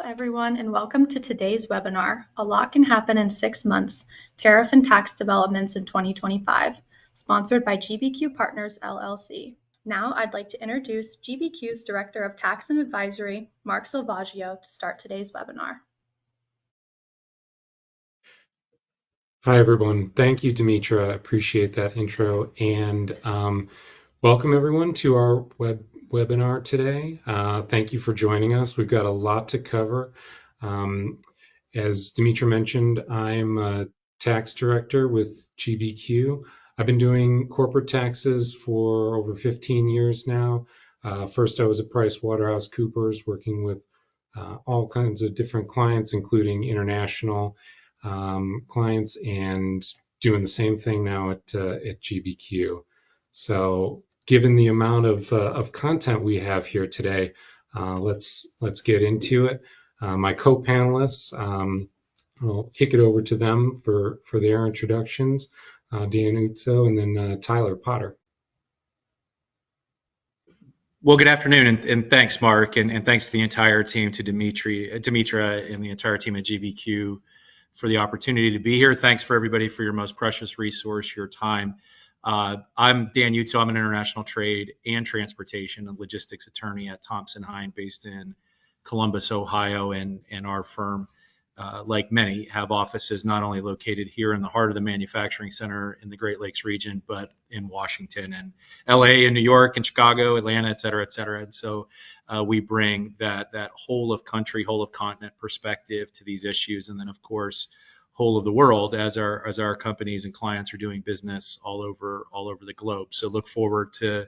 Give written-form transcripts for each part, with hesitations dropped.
everyone, and welcome to today's webinar, A Lot Can Happen in 6 Months, Tariff and Tax Developments in 2025, sponsored by GBQ Partners, LLC. Now, I'd like to introduce GBQ's Director of Tax and Advisory, Mark Salvaggio, to start today's webinar. Hi, everyone. Thank you, Dimitra. Appreciate that intro. And welcome, everyone, to our webinar today. Thank you for joining us. We've got a lot to cover. As Dimitra mentioned, I'm a tax director with GBQ. I've been doing corporate taxes for over 15 years now. First, I was at PricewaterhouseCoopers working with all kinds of different clients, including international clients, and doing the same thing now at GBQ. So given the amount of content we have here today, let's get into it. My co-panelists, I'll kick it over to them for their introductions, Dan Uzzo and then Tyler Potter. Well, good afternoon, and thanks, Mark, and thanks to the entire team, to Dimitra and the entire team at GBQ for the opportunity to be here. Thanks for everybody for your most precious resource, your time. I'm Dan Uzzo. I'm an international trade and transportation and logistics attorney at Thompson Hine, based in Columbus, Ohio, and our firm, like many, have offices not only located here in the heart of the manufacturing center in the Great Lakes region, but in Washington and LA and New York and Chicago, Atlanta, et cetera, et cetera. And so we bring that whole of country, whole of continent perspective to these issues. And then, of course, whole of the world as our companies and clients are doing business all over the globe. So look forward to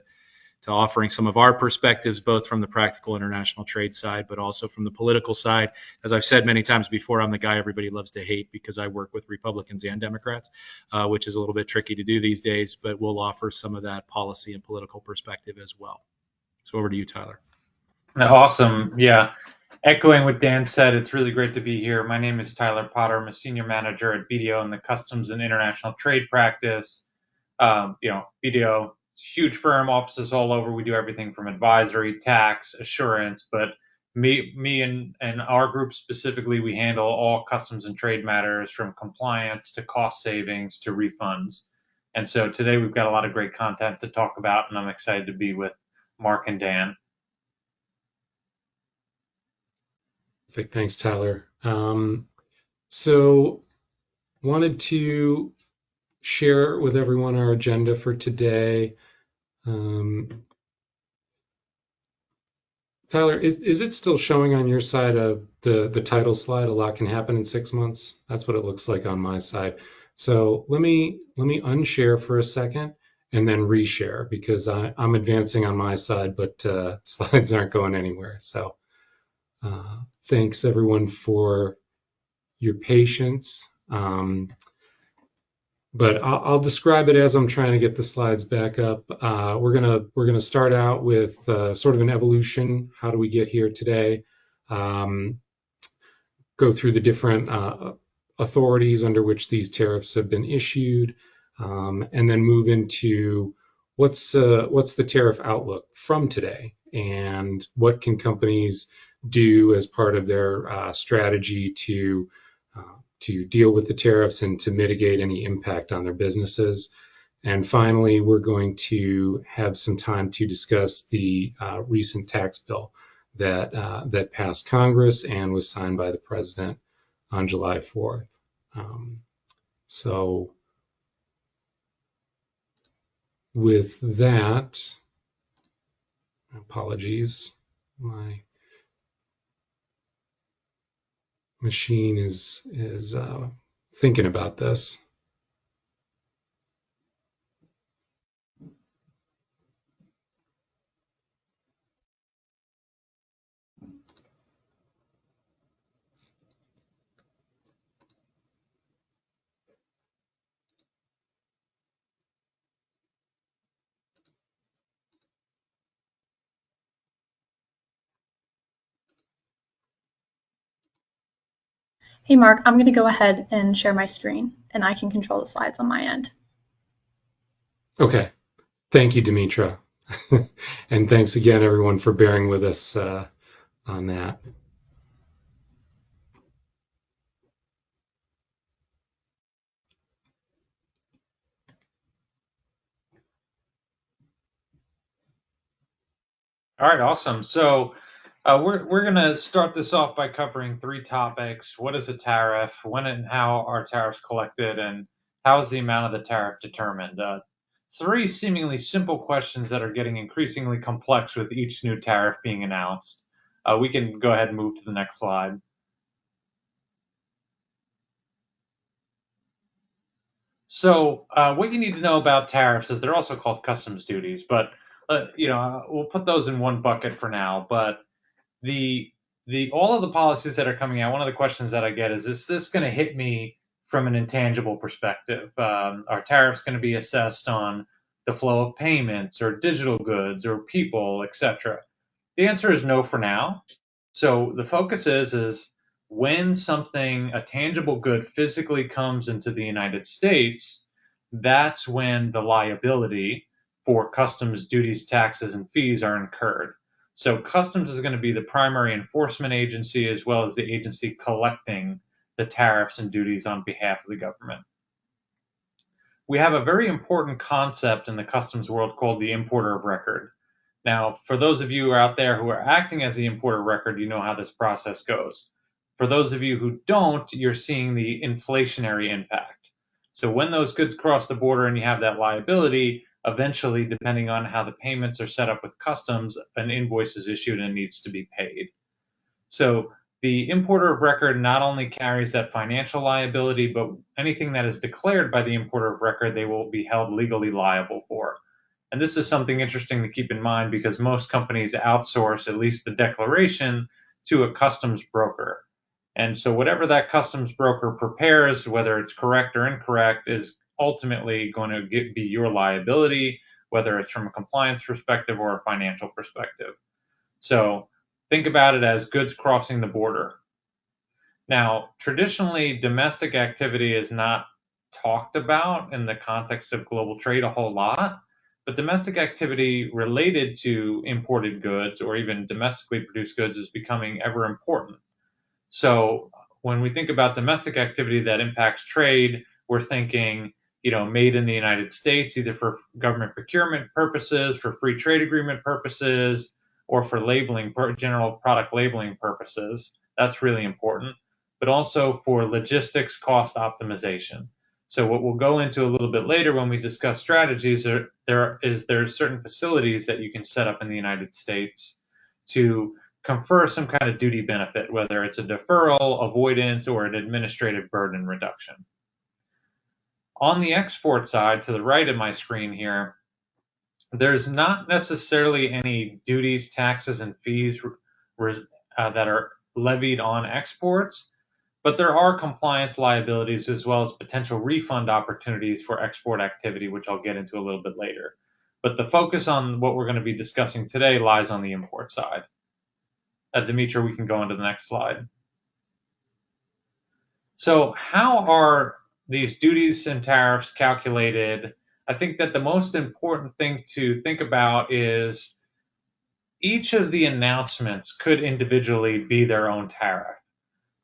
offering some of our perspectives, both from the practical international trade side, but also from the political side. As I've said many times before, I'm the guy everybody loves to hate because I work with Republicans and Democrats, which is a little bit tricky to do these days, but we'll offer some of that policy and political perspective as well. So over to you, Tyler. Awesome. Yeah. Echoing what Dan said, it's really great to be here. My name is Tyler Potter. I'm a senior manager at BDO in the Customs and International Trade practice. BDO, huge firm, offices all over. We do everything from advisory, tax, assurance, but me and our group specifically, we handle all customs and trade matters, from compliance to cost savings to refunds. And so today we've got a lot of great content to talk about, and I'm excited to be with Mark and Dan. Perfect. Thanks, Tyler. So wanted to share with everyone our agenda for today. Tyler, is it still showing on your side of the title slide, A Lot Can Happen in 6 months? That's what it looks like on my side. So let me unshare for a second and then reshare, because I'm advancing on my side, but slides aren't going anywhere. So thanks everyone for your patience. But I'll describe it as I'm trying to get the slides back up. We're gonna start out with sort of an evolution. How do we get here today? Go through the different authorities under which these tariffs have been issued, and then move into what's the tariff outlook from today, and what can companies do as part of their strategy to deal with the tariffs and to mitigate any impact on their businesses. And finally, we're going to have some time to discuss the recent tax bill that passed Congress and was signed by the president on July 4th. So with that, apologies, my machine is thinking about this. Hey, Mark, I'm going to go ahead and share my screen, and I can control the slides on my end. Okay. Thank you, Dimitra. And thanks again, everyone, for bearing with us on that. All right, awesome. So we're going to start this off by covering three topics. What is a tariff? When and how are tariffs collected? And how is the amount of the tariff determined? Three seemingly simple questions that are getting increasingly complex with each new tariff being announced. We can go ahead and move to the next slide. So what you need to know about tariffs is they're also called customs duties, but we'll put those in one bucket for now. But the all of the policies that are coming out, one of the questions that I get is this going to hit me from an intangible perspective? Are tariffs going to be assessed on the flow of payments or digital goods or people, etc.? The answer is no for now. So the focus is when something, a tangible good, physically comes into the United States, that's when the liability for customs duties, taxes, and fees are incurred. So customs is going to be the primary enforcement agency as well as the agency collecting the tariffs and duties on behalf of the government. We have a very important concept in the customs world called the importer of record. Now, for those of you out there who are acting as the importer of record, you know how this process goes. For those of you who don't, you're seeing the inflationary impact. So when those goods cross the border and you have that liability, eventually, depending on how the payments are set up with customs, an invoice is issued and needs to be paid. So the importer of record not only carries that financial liability, but anything that is declared by the importer of record, they will be held legally liable for. And this is something interesting to keep in mind because most companies outsource at least the declaration to a customs broker. And so whatever that customs broker prepares, whether it's correct or incorrect, is ultimately going to be your liability, whether it's from a compliance perspective or a financial perspective. So think about it as goods crossing the border. Now, traditionally, domestic activity is not talked about in the context of global trade a whole lot. But domestic activity related to imported goods or even domestically produced goods is becoming ever important. So when we think about domestic activity that impacts trade, we're thinking, made in the United States, either for government procurement purposes, for free trade agreement purposes, or for labeling, general product labeling purposes. That's really important, but also for logistics cost optimization. So what we'll go into a little bit later when we discuss strategies, there's certain facilities that you can set up in the United States to confer some kind of duty benefit, whether it's a deferral, avoidance, or an administrative burden reduction. On the export side, to the right of my screen here, there's not necessarily any duties, taxes, and fees that are levied on exports, but there are compliance liabilities as well as potential refund opportunities for export activity, which I'll get into a little bit later. But the focus on what we're going to be discussing today lies on the import side. Dimitra, we can go into the next slide. So how are these duties and tariffs calculated? I think that the most important thing to think about is each of the announcements could individually be their own tariff.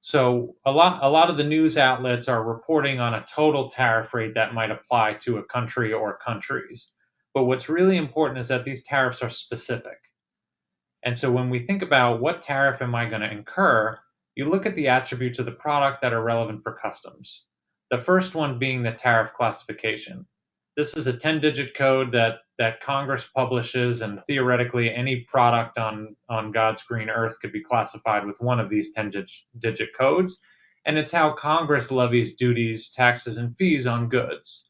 So a lot of the news outlets are reporting on a total tariff rate that might apply to a country or countries. But what's really important is that these tariffs are specific. And so when we think about what tariff am I going to incur, you look at the attributes of the product that are relevant for customs. The first one being the tariff classification. This is a 10-digit code that Congress publishes, and theoretically any product on God's green earth could be classified with one of these 10-digit codes, and it's how Congress levies duties, taxes, and fees on goods.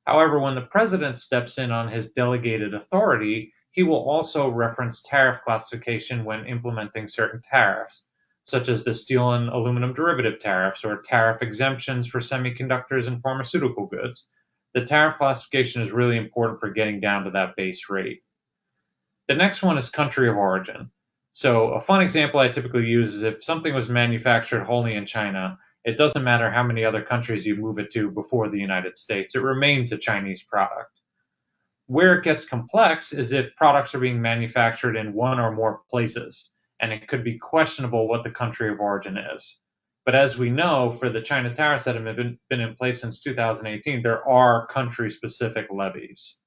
However, when the president steps in on his delegated authority, he will also reference tariff classification when implementing certain tariffs, such as the steel and aluminum derivative tariffs or tariff exemptions for semiconductors and pharmaceutical goods. The tariff classification is really important for getting down to that base rate. The next one is country of origin. So a fun example I typically use is if something was manufactured wholly in China, it doesn't matter how many other countries you move it to before the United States, it remains a Chinese product. Where it gets complex is if products are being manufactured in one or more places, and it could be questionable what the country of origin is. But as we know, for the China tariffs that have been in place since 2018, there are country-specific levies.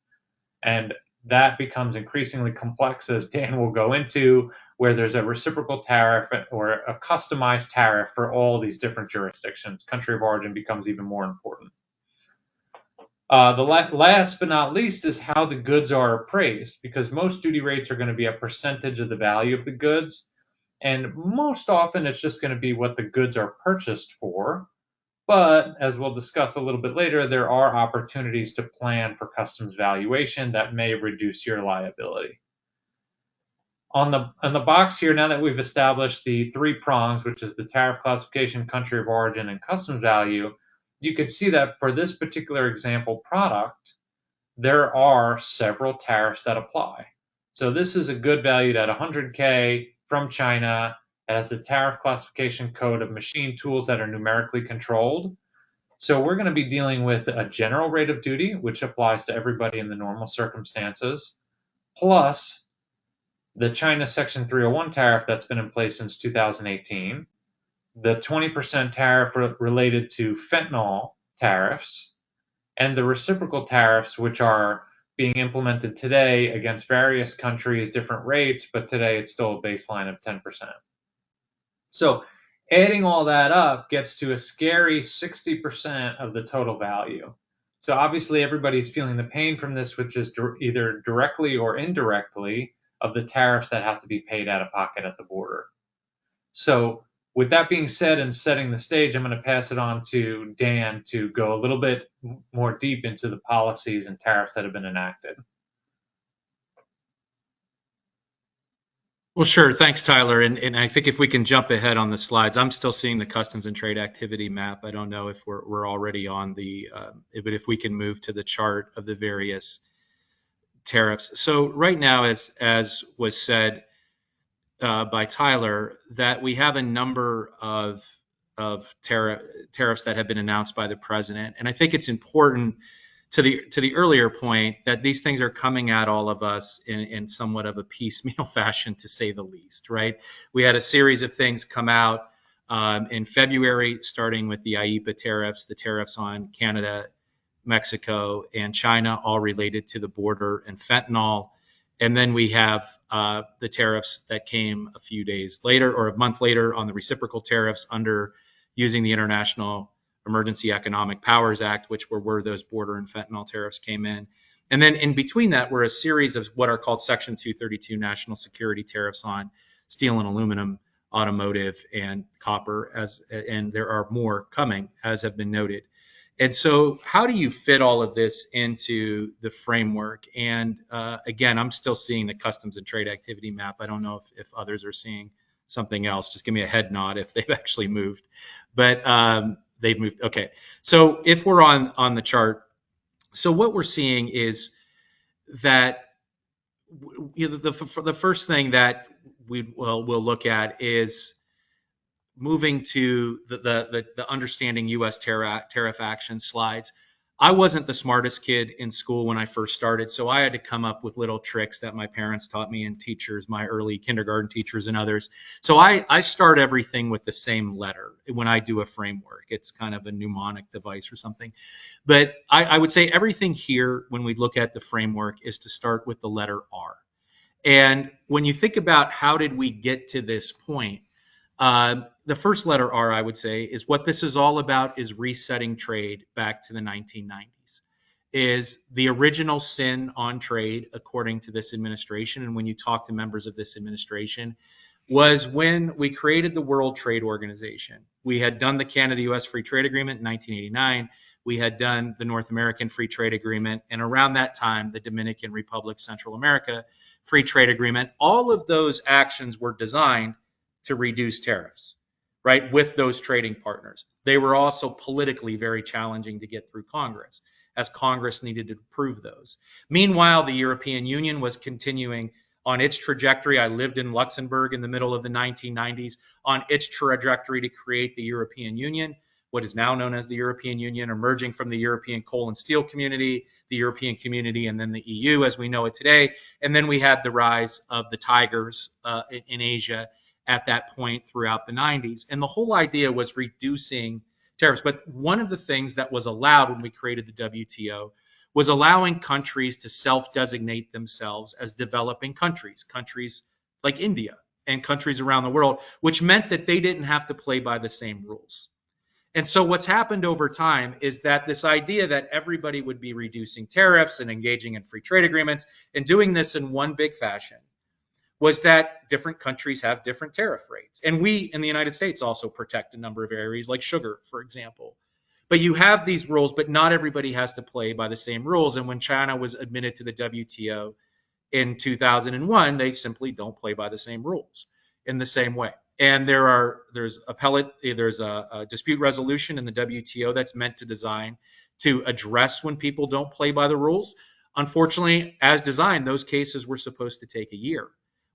And that becomes increasingly complex, as Dan will go into, where there's a reciprocal tariff or a customized tariff for all these different jurisdictions. Country of origin becomes even more important. The last but not least is how the goods are appraised, because most duty rates are going to be a percentage of the value of the goods. And most often it's just going to be what the goods are purchased for. But as we'll discuss a little bit later, there are opportunities to plan for customs valuation that may reduce your liability. On the box here, now that we've established the 3 prongs, which is the tariff classification, country of origin, and customs value, you can see that for this particular example product, there are several tariffs that apply. So this is a good valued at 100K from China. It has the tariff classification code of machine tools that are numerically controlled. So we're going to be dealing with a general rate of duty, which applies to everybody in the normal circumstances, plus the China Section 301 tariff that's been in place since 2018, the 20% tariff related to fentanyl tariffs, and the reciprocal tariffs, which are being implemented today against various countries, different rates, but today it's still a baseline of 10%. So adding all that up gets to a scary 60% of the total value. So obviously everybody's feeling the pain from this, which is either directly or indirectly of the tariffs that have to be paid out of pocket at the border. So with that being said and setting the stage, I'm going to pass it on to Dan to go a little bit more deep into the policies and tariffs that have been enacted. Well, sure. Thanks, Tyler. And I think if we can jump ahead on the slides, I'm still seeing the customs and trade activity map. I don't know if we're already on the, but if we can move to the chart of the various tariffs. So right now, as was said by Tyler, that we have a number of tariffs that have been announced by the president, and I think it's important to the earlier point that these things are coming at all of us in somewhat of a piecemeal fashion, to say the least. Right? We had a series of things come out in February, starting with the IEEPA tariffs, the tariffs on Canada, Mexico, and China, all related to the border and fentanyl. And then we have the tariffs that came a few days later or a month later on the reciprocal tariffs under using the International Emergency Economic Powers Act, which were where those border and fentanyl tariffs came in. And then in between that were a series of what are called Section 232 national security tariffs on steel and aluminum, automotive, and copper, and there are more coming, as have been noted. And so how do you fit all of this into the framework? And again, I'm still seeing the customs and trade activity map. I don't know if others are seeing something else. Just give me a head nod if they've actually moved. But they've moved. Okay. So if we're on the chart, so what we're seeing is that the first thing that we'll look at is moving to the understanding U.S. tariff action slides. I wasn't the smartest kid in school when I first started, so I had to come up with little tricks that my parents taught me and teachers, my early kindergarten teachers and others. So I start everything with the same letter when I do a framework. It's kind of a mnemonic device or something. But I would say everything here, when we look at the framework, is to start with the letter R. And when you think about how did we get to this point, the first letter R, I would say, is what this is all about is resetting trade back to the 1990s. Is the original sin on trade, according to this administration, and when you talk to members of this administration, was when we created the World Trade Organization. We had done the Canada-U.S. Free Trade Agreement in 1989. We had done the North American Free Trade Agreement, and around that time, the Dominican Republic, Central America Free Trade Agreement. All of those actions were designed to reduce tariffs, right, with those trading partners. They were also politically very challenging to get through Congress, as Congress needed to approve those. Meanwhile, the European Union was continuing on its trajectory. I lived in Luxembourg in the middle of the 1990s, on its trajectory to create the European Union, what is now known as the European Union, emerging from the European Coal and Steel Community, the European Community, and then the EU as we know it today. And then we had the rise of the tigers in Asia at that point throughout the 90s. And the whole idea was reducing tariffs. But one of the things that was allowed when we created the WTO was allowing countries to self-designate themselves as developing countries, countries like India and countries around the world, which meant that they didn't have to play by the same rules. And so what's happened over time is that this idea that everybody would be reducing tariffs and engaging in free trade agreements and doing this in one big fashion was that different countries have different tariff rates. And we in the United States also protect a number of areas like sugar, for example. But you have these rules, but not everybody has to play by the same rules. And when China was admitted to the WTO in 2001, they simply don't play by the same rules in the same way. And there's a dispute resolution in the WTO that's meant to design to address when people don't play by the rules. Unfortunately, as designed, those cases were supposed to take a year.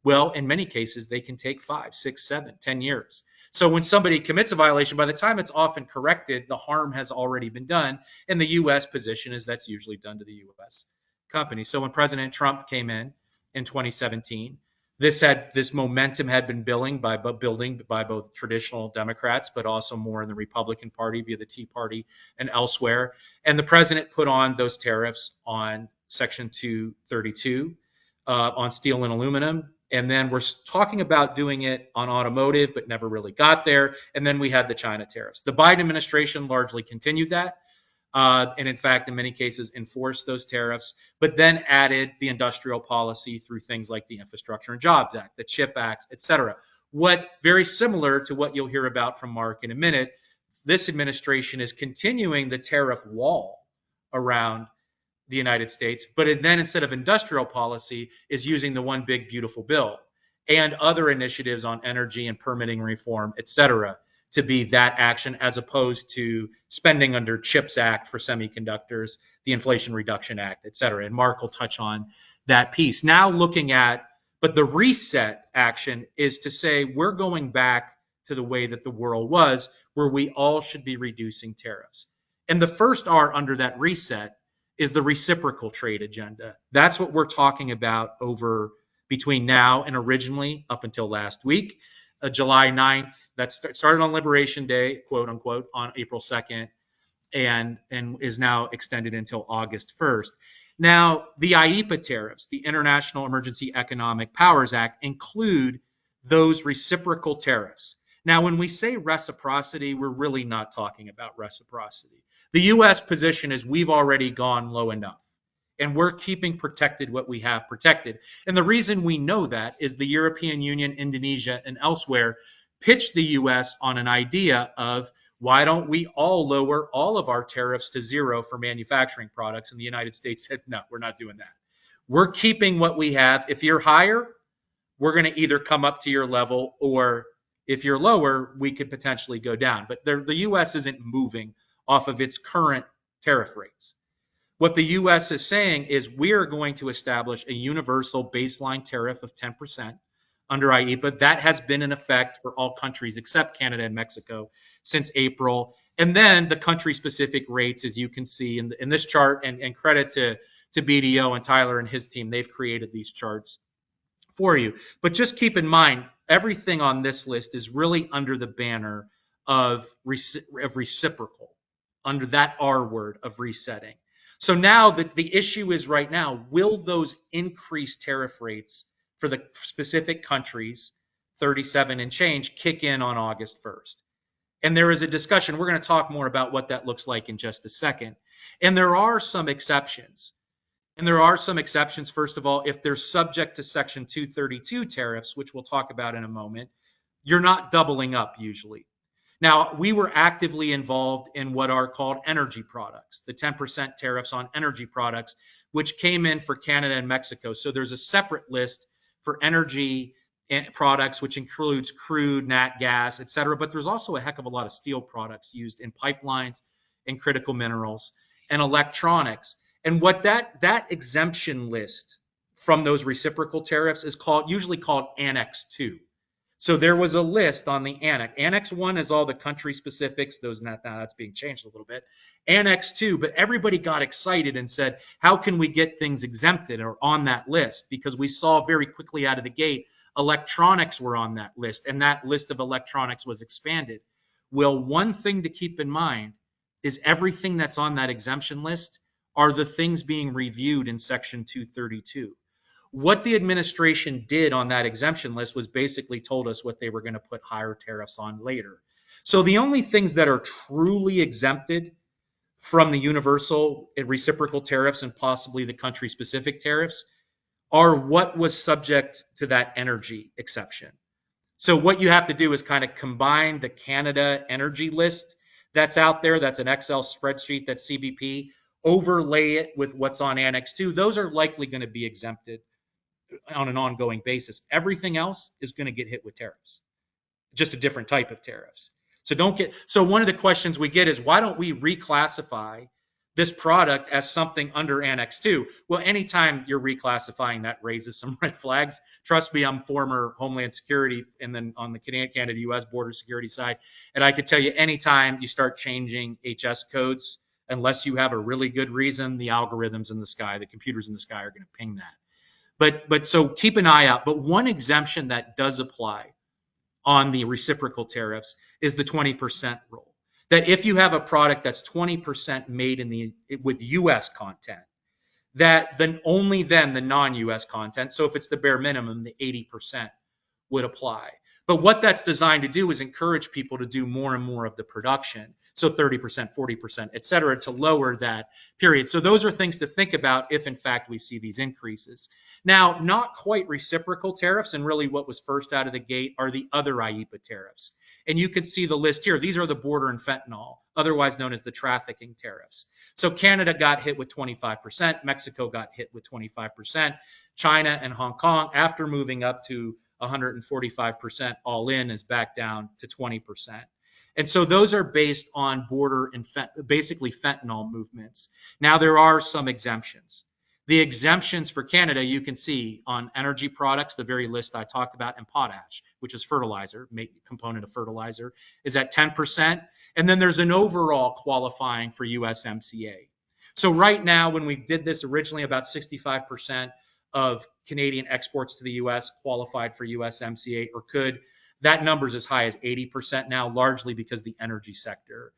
Well, in many cases, they can take 5, 6, 7, 10 years. So when somebody commits a violation, by the time it's often corrected, the harm has already been done. And the U.S. position is that's usually done to the U.S. company. So when President Trump came in 2017, this momentum had been building by both traditional Democrats, but also more in the Republican Party via the Tea Party and elsewhere. And the president put on those tariffs on Section 232 on steel and aluminum. And then we're talking about doing it on automotive, but never really got there. And then we had the China tariffs. The Biden administration largely continued that. And in fact, in many cases, enforced those tariffs, but then added the industrial policy through things like the Infrastructure and Jobs Act, the CHIP Acts, et cetera. What very similar to what you'll hear about from Mark in a minute, this administration is continuing the tariff wall around the United States, but then instead of industrial policy is using the one big beautiful bill and other initiatives on energy and permitting reform, et cetera, to be that action as opposed to spending under CHIPS Act for semiconductors, the Inflation Reduction Act, et cetera. And Mark will touch on that piece. Now but the reset action is to say we're going back to the way that the world was, where we all should be reducing tariffs. And the first R under that reset is the reciprocal trade agenda. That's what we're talking about over between now and originally up until last week. July 9th, that started on Liberation Day, quote unquote, on April 2nd, and is now extended until August 1st. Now, the IEEPA tariffs, the International Emergency Economic Powers Act, include those reciprocal tariffs. Now, when we say reciprocity, we're really not talking about reciprocity. The U.S. position is we've already gone low enough. And we're keeping protected what we have protected. And the reason we know that is the European Union, Indonesia, and elsewhere pitched the U.S. on an idea of why don't we all lower all of our tariffs to zero for manufacturing products? And the United States said, no, we're not doing that. We're keeping what we have. If you're higher, we're going to either come up to your level, or if you're lower, we could potentially go down. But the U.S. isn't moving off of its current tariff rates. What the U.S. is saying is we are going to establish a universal baseline tariff of 10% under IEEPA. That has been in effect for all countries except Canada and Mexico since April. And then the country-specific rates, as you can see in this chart, and credit to BDO and Tyler and his team, they've created these charts for you. But just keep in mind, everything on this list is really under the banner of reciprocal, under that R word of resetting. So now the issue is right now, will those increased tariff rates for the specific countries, 37 and change, kick in on August 1st? And there is a discussion. We're going to talk more about what that looks like in just a second. And there are some exceptions. First of all, if they're subject to Section 232 tariffs, which we'll talk about in a moment, you're not doubling up usually. Now, we were actively involved in what are called energy products, the 10% tariffs on energy products, which came in for Canada and Mexico. So there's a separate list for energy products, which includes crude, nat gas, et cetera. But there's also a heck of a lot of steel products used in pipelines and critical minerals and electronics. And what that exemption list from those reciprocal tariffs is usually called Annex 2. So there was a list on the Annex. Annex 1 is all the country specifics. That's being changed a little bit. Annex 2, but everybody got excited and said, how can we get things exempted or on that list? Because we saw very quickly out of the gate, electronics were on that list, and that list of electronics was expanded. Well, one thing to keep in mind is everything that's on that exemption list are the things being reviewed in Section 232. What the administration did on that exemption list was basically told us what they were going to put higher tariffs on later. So the only things that are truly exempted from the universal and reciprocal tariffs and possibly the country-specific tariffs are what was subject to that energy exception. So what you have to do is kind of combine the Canada energy list that's out there, that's an Excel spreadsheet, that's CBP, overlay it with what's on Annex 2. Those are likely going to be exempted on an ongoing basis. Everything else is going to get hit with tariffs, just a different type of tariffs. So one of the questions we get is, why don't we reclassify this product as something under Annex 2? Well, anytime you're reclassifying, that raises some red flags. Trust me, I'm former Homeland Security and then on the Canada-US border security side. And I could tell you, anytime you start changing HS codes, unless you have a really good reason, the algorithms in the sky, the computers in the sky are going to ping that. But so keep an eye out. But one exemption that does apply on the reciprocal tariffs is the 20% rule. That if you have a product that's 20% made with US content, that then only then the non-US content, so if it's the bare minimum, the 80% would apply. But what that's designed to do is encourage people to do more and more of the production. So 30%, 40%, et cetera, to lower that period. So those are things to think about if in fact we see these increases. Now, not quite reciprocal tariffs, and really what was first out of the gate are the other IEEPA tariffs. And you can see the list here. These are the border and fentanyl, otherwise known as the trafficking tariffs. So Canada got hit with 25%, Mexico got hit with 25%, China and Hong Kong, after moving up to 145% all in, is back down to 20%. And so those are based on border and basically fentanyl movements. Now there are some exemptions. The exemptions for Canada, you can see on energy products, the very list I talked about, and potash, which is fertilizer, component of fertilizer, is at 10%. And then there's an overall qualifying for USMCA. So right now, when we did this originally, about 65% of Canadian exports to the US qualified for USMCA or could. That number's as high as 80% now, largely because the energy sector.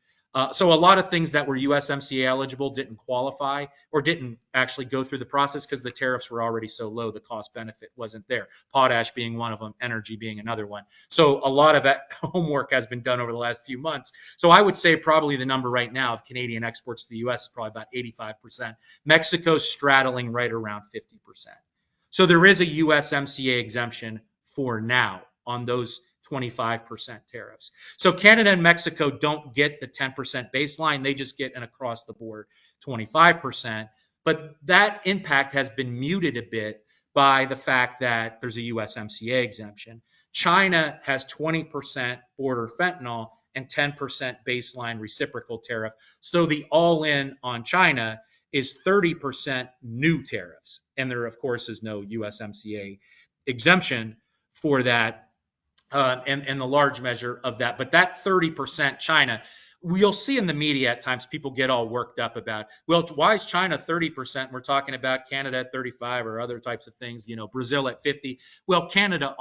So a lot of things that were USMCA eligible didn't qualify or didn't actually go through the process because the tariffs were already so low, the cost benefit wasn't there. Potash being one of them, energy being another one. So a lot of that homework has been done over the last few months. So I would say probably the number right now of Canadian exports to the US is probably about 85%. Mexico's straddling right around 50%. So there is a USMCA exemption for now on those 25% tariffs. So Canada and Mexico don't get the 10% baseline. They just get an across the board 25%. But that impact has been muted a bit by the fact that there's a USMCA exemption. China has 20% border fentanyl and 10% baseline reciprocal tariff. So the all-in on China is 30% new tariffs. And there, of course, is no USMCA exemption for that. And the large measure of that. But that 30% China, we'll see in the media at times people get all worked up about, well, why is China 30%? We're talking about Canada at 35 or other types of things, Brazil at 50. Well, China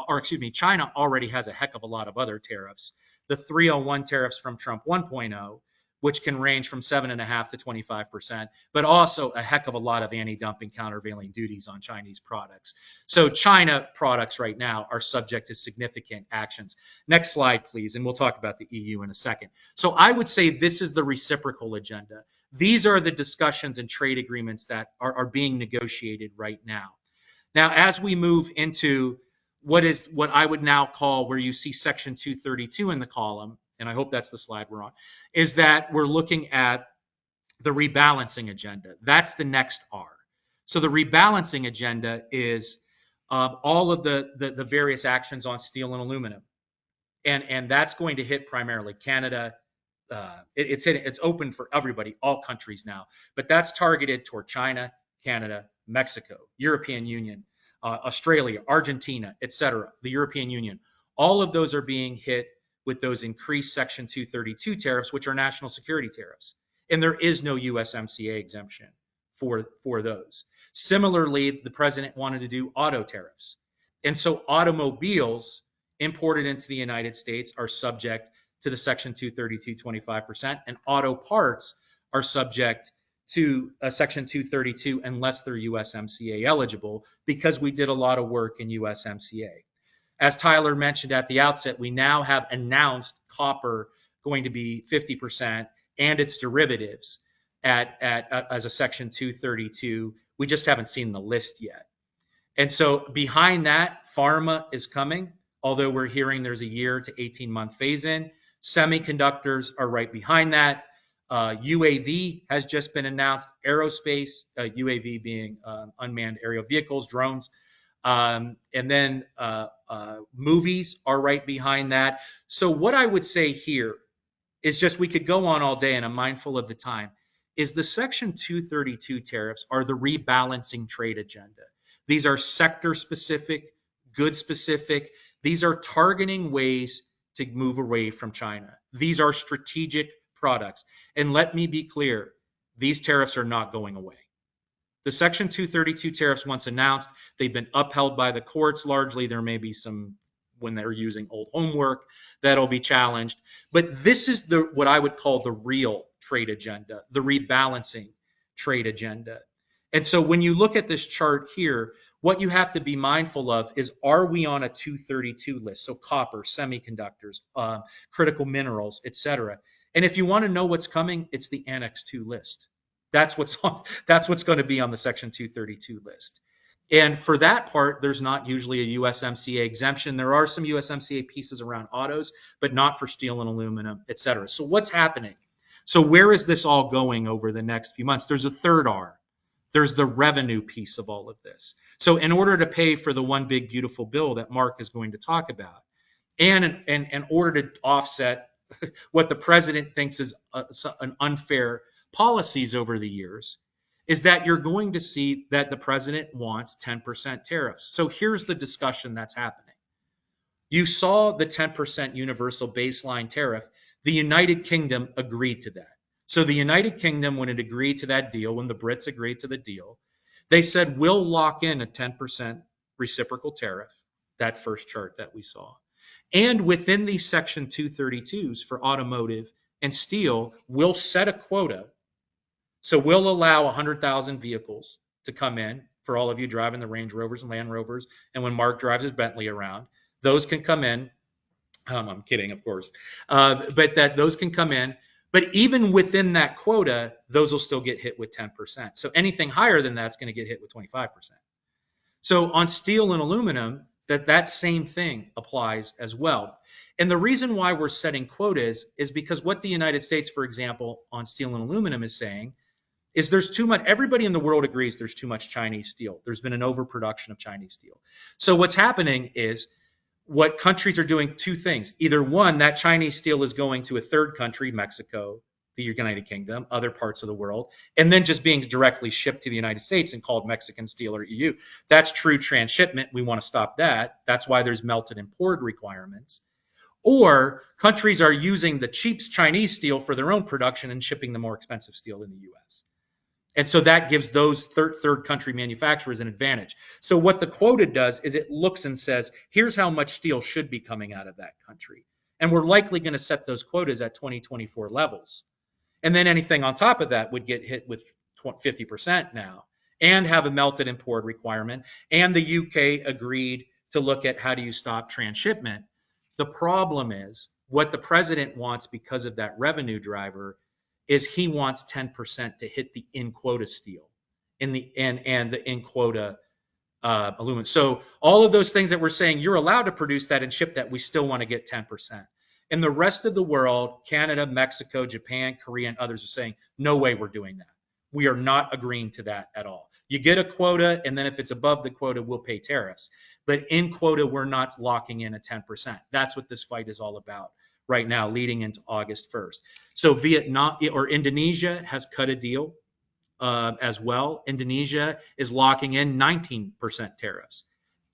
already has a heck of a lot of other tariffs. The 301 tariffs from Trump 1.0, which can range from 7.5% to 25%, but also a heck of a lot of anti-dumping countervailing duties on Chinese products. So China products right now are subject to significant actions. Next slide, please, and we'll talk about the EU in a second. So I would say this is the reciprocal agenda. These are the discussions and trade agreements that are being negotiated right now. Now, as we move into what I would now call, where you see Section 232 in the column, and I hope that's the slide we're on, is that we're looking at the rebalancing agenda. That's the next R. So the rebalancing agenda is all of the various actions on steel and aluminum. And that's going to hit primarily Canada. It's open for everybody, all countries now. But that's targeted toward China, Canada, Mexico, European Union, Australia, Argentina, et cetera, the European Union. All of those are being hit with those increased Section 232 tariffs, which are national security tariffs. And there is no USMCA exemption for those. Similarly, the president wanted to do auto tariffs. And so automobiles imported into the United States are subject to the Section 232 25%, and auto parts are subject to a Section 232 unless they're USMCA eligible, because we did a lot of work in USMCA. As Tyler mentioned at the outset, we now have announced copper going to be 50% and its derivatives as a Section 232. We just haven't seen the list yet. And so behind that, pharma is coming, although we're hearing there's a year to 18-month phase-in. Semiconductors are right behind that. UAV has just been announced. Aerospace, UAV being unmanned aerial vehicles, drones. And then movies are right behind that. So what I would say here is just, we could go on all day and I'm mindful of the time, is the Section 232 tariffs are the rebalancing trade agenda. These are sector specific, good specific. These are targeting ways to move away from China. These are strategic products. And let me be clear, these tariffs are not going away. The Section 232 tariffs, once announced, they've been upheld by the courts largely. There may be some, when they're using old homework, that'll be challenged. But this is what I would call the real trade agenda, the rebalancing trade agenda. And so when you look at this chart here, what you have to be mindful of is, are we on a 232 list? So copper, semiconductors, critical minerals, et cetera. And if you want to know what's coming, it's the Annex 2 list. That's what's going to be on the Section 232 list. And for that part, there's not usually a USMCA exemption. There are some USMCA pieces around autos, but not for steel and aluminum, et cetera. So what's happening? So where is this all going over the next few months? There's a third R. There's the revenue piece of all of this. So in order to pay for the one big beautiful bill that Mark is going to talk about, and in order to offset what the president thinks is an unfair policies over the years, is that you're going to see that the president wants 10% tariffs. So here's the discussion that's happening. You saw the 10% universal baseline tariff. The United Kingdom agreed to that. So the United Kingdom, when it agreed to that deal, when the Brits agreed to the deal, they said, we'll lock in a 10% reciprocal tariff, that first chart that we saw. And within these Section 232s for automotive and steel, we'll set a quota. So we'll allow 100,000 vehicles to come in for all of you driving the Range Rovers and Land Rovers. And when Mark drives his Bentley around, those can come in. I'm kidding, of course. But that those can come in. But even within that quota, those will still get hit with 10%. So anything higher than that's going to get hit with 25%. So on steel and aluminum, that same thing applies as well. And the reason why we're setting quotas is because what the United States, for example, on steel and aluminum is saying is there's too much, everybody in the world agrees there's too much Chinese steel. There's been an overproduction of Chinese steel. So what's happening is what countries are doing, two things. Either one, that Chinese steel is going to a third country, Mexico, the United Kingdom, other parts of the world, and then just being directly shipped to the United States and called Mexican steel or EU. That's true transshipment. We want to stop that. That's why there's melted and poured requirements. Or countries are using the cheap Chinese steel for their own production and shipping the more expensive steel in the US. And so that gives those third country manufacturers an advantage. So what the quota does is it looks and says, here's how much steel should be coming out of that country. And we're likely going to set those quotas at 2024 levels. And then anything on top of that would get hit with 50% now and have a melted and poured requirement. And the UK agreed to look at how do you stop transshipment. The problem is what the president wants because of that revenue driver is he wants 10% to hit the in quota steel and the in quota aluminum. So all of those things that we're saying, you're allowed to produce that and ship that, we still want to get 10%. And the rest of the world, Canada, Mexico, Japan, Korea, and others are saying, no way we're doing that. We are not agreeing to that at all. You get a quota, and then if it's above the quota, we'll pay tariffs. But in quota, we're not locking in a 10%. That's what this fight is all about right now, leading into August 1st. So Vietnam or Indonesia has cut a deal as well. Indonesia is locking in 19% tariffs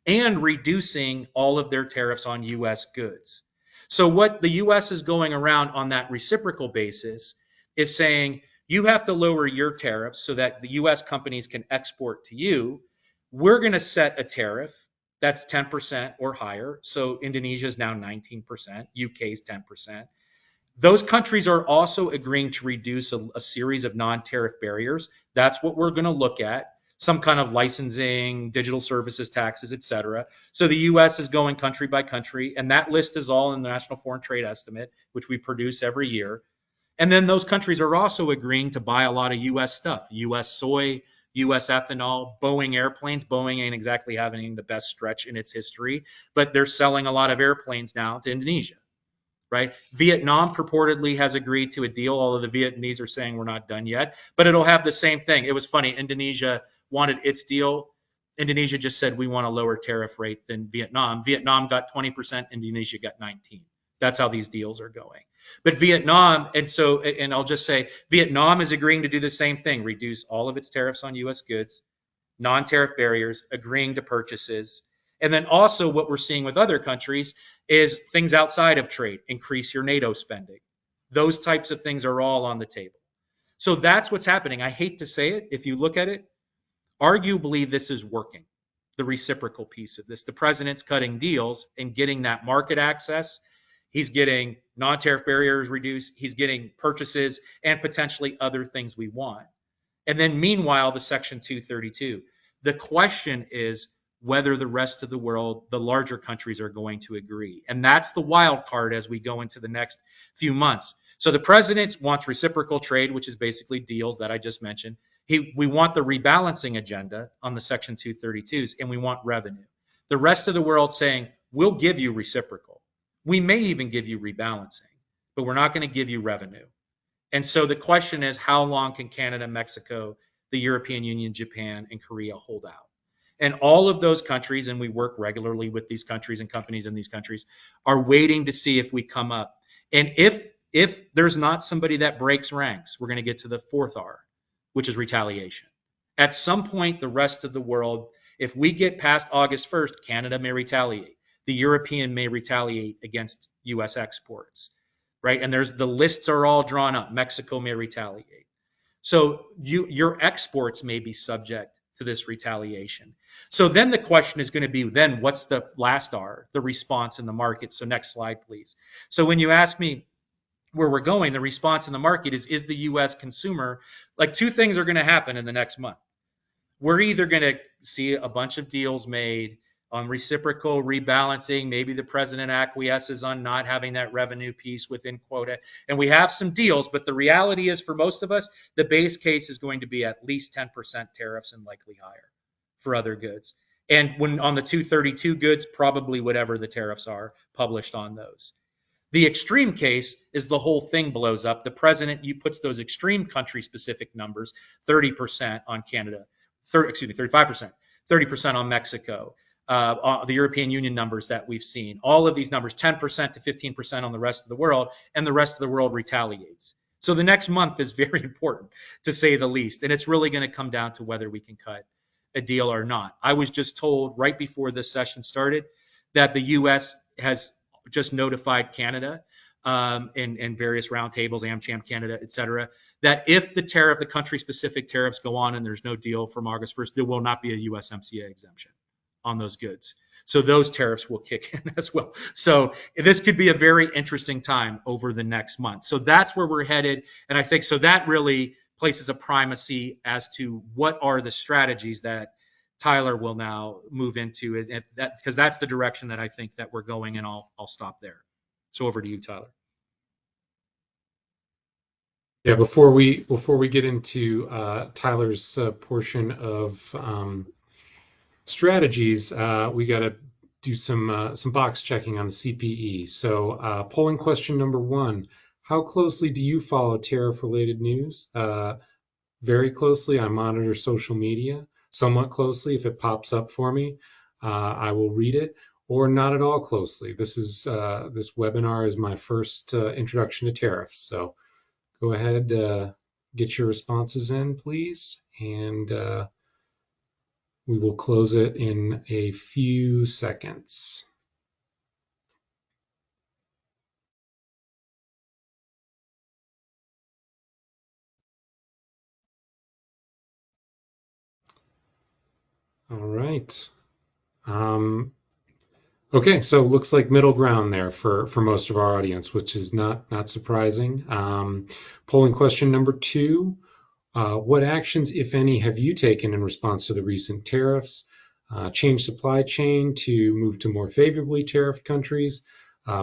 and reducing all of their tariffs on U.S. goods. So what the U.S. is going around on that reciprocal basis is saying, you have to lower your tariffs so that the U.S. companies can export to you. We're going to set a tariff that's 10% or higher. So Indonesia is now 19%, UK is 10%. Those countries are also agreeing to reduce a series of non-tariff barriers. That's what we're going to look at. Some kind of licensing, digital services taxes, et cetera. So the U.S. is going country by country, and that list is all in the National Foreign Trade Estimate, which we produce every year. And then those countries are also agreeing to buy a lot of U.S. stuff, U.S. soy, U.S. ethanol, Boeing airplanes. Boeing ain't exactly having the best stretch in its history, but they're selling a lot of airplanes now to Indonesia, right? Vietnam purportedly has agreed to a deal, although the Vietnamese are saying we're not done yet, but it'll have the same thing. It was funny. Indonesia wanted its deal. Indonesia just said we want a lower tariff rate than Vietnam. Vietnam got 20%, Indonesia got 19%. That's how these deals are going. But Vietnam, and I'll just say, Vietnam is agreeing to do the same thing, reduce all of its tariffs on U.S. goods, non-tariff barriers, agreeing to purchases. And then also what we're seeing with other countries is things outside of trade, increase your NATO spending. Those types of things are all on the table. So that's what's happening. I hate to say it. If you look at it, arguably this is working, the reciprocal piece of this. The president's cutting deals and getting that market access. He's getting non-tariff barriers reduced. He's getting purchases and potentially other things we want. And then meanwhile, the Section 232. The question is whether the rest of the world, the larger countries, are going to agree. And that's the wild card as we go into the next few months. So the president wants reciprocal trade, which is basically deals that I just mentioned. We want the rebalancing agenda on the Section 232s, and we want revenue. The rest of the world saying, we'll give you reciprocal. We may even give you rebalancing, but we're not going to give you revenue. And so the question is, how long can Canada, Mexico, the European Union, Japan, and Korea hold out? And all of those countries, and we work regularly with these countries and companies in these countries, are waiting to see if we come up. And if there's not somebody that breaks ranks, we're going to get to the fourth R, which is retaliation. At some point, the rest of the world, if we get past August 1st, Canada may retaliate. The European may retaliate against U.S. exports, right? And the lists are all drawn up. Mexico may retaliate. So your exports may be subject to this retaliation. So then the question is going to be, then what's the last R, the response in the market? So next slide, please. So when you ask me where we're going, the response in the market is the U.S. consumer, like two things are going to happen in the next month. We're either going to see a bunch of deals made on reciprocal rebalancing. Maybe the president acquiesces on not having that revenue piece within quota. And we have some deals, but the reality is for most of us, the base case is going to be at least 10% tariffs and likely higher for other goods. And when on the 232 goods, probably whatever the tariffs are published on those. The extreme case is the whole thing blows up. The president puts those extreme country specific numbers, 30% on Canada, 35%, 30% on Mexico, the European Union numbers that we've seen, all of these numbers, 10% to 15% on the rest of the world, and the rest of the world retaliates. So the next month is very important, to say the least, and it's really going to come down to whether we can cut a deal or not. I was just told right before this session started that the U.S. has just notified Canada in various roundtables, AmCham Canada, et cetera, that if the country-specific tariffs go on and there's no deal from August 1st, there will not be a USMCA exemption on those goods. So those tariffs will kick in as well. So this could be a very interesting time over the next month. So that's where we're headed. And I think so that really places a primacy as to what are the strategies that Tyler will now move into, because that's the direction that I think that we're going, and I'll stop there. So over to you, Tyler. Yeah, before we get into Tyler's portion of strategies, we got to do some box checking on the CPE. So polling question number 1: how closely do you follow tariff-related news? Very closely. I monitor social media. Somewhat closely. If it pops up for me, I will read it, or not at all closely. This webinar is my first introduction to tariffs. So go ahead, get your responses in, please, and we will close it in a few seconds. All right. Okay, so looks like middle ground there for most of our audience, which is not surprising. Polling question number 2. What actions, if any, have you taken in response to the recent tariffs? Change supply chain to move to more favorably tariffed countries,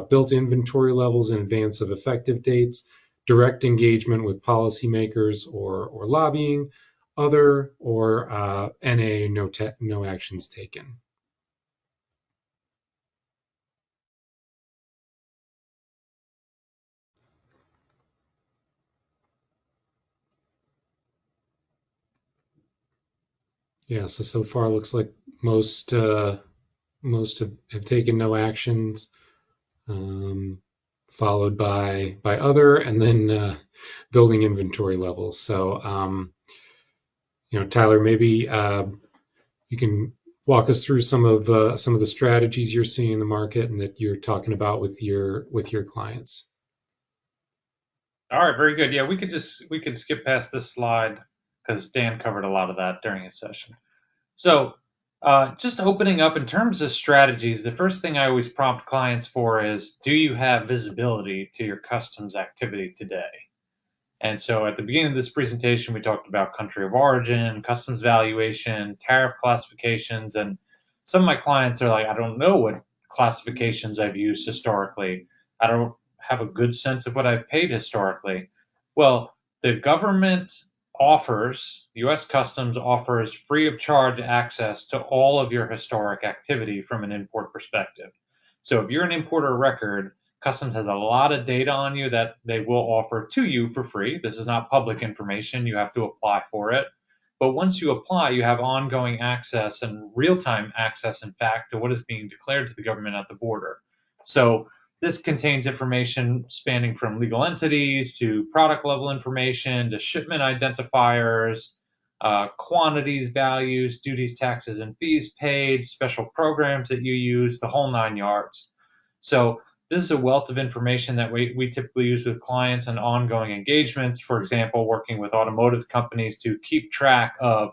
built inventory levels in advance of effective dates, direct engagement with policymakers or lobbying, other, or NA, no actions taken. Yeah, so far looks like most have taken no actions, um, followed by other, and then building inventory levels. So, Tyler, maybe you can walk us through some of the strategies you're seeing in the market and that you're talking about with your clients. All right, very good. Yeah, we could skip past this slide because Dan covered a lot of that during his session. So, just opening up in terms of strategies, the first thing I always prompt clients for is, do you have visibility to your customs activity today? And so at the beginning of this presentation, we talked about country of origin, customs valuation, tariff classifications, and some of my clients are like, I don't know what classifications I've used historically. I don't have a good sense of what I've paid historically. Well, the government offers, US Customs offers free of charge access to all of your historic activity from an import perspective. So if you're an importer record, Customs has a lot of data on you that they will offer to you for free. This is not public information. You have to apply for it. But once you apply, you have ongoing access and real-time access, in fact, to what is being declared to the government at the border. So this contains information spanning from legal entities to product level information to shipment identifiers, quantities, values, duties, taxes, and fees paid, special programs that you use, the whole 9 yards. So this is a wealth of information that we typically use with clients and ongoing engagements. For example, working with automotive companies to keep track of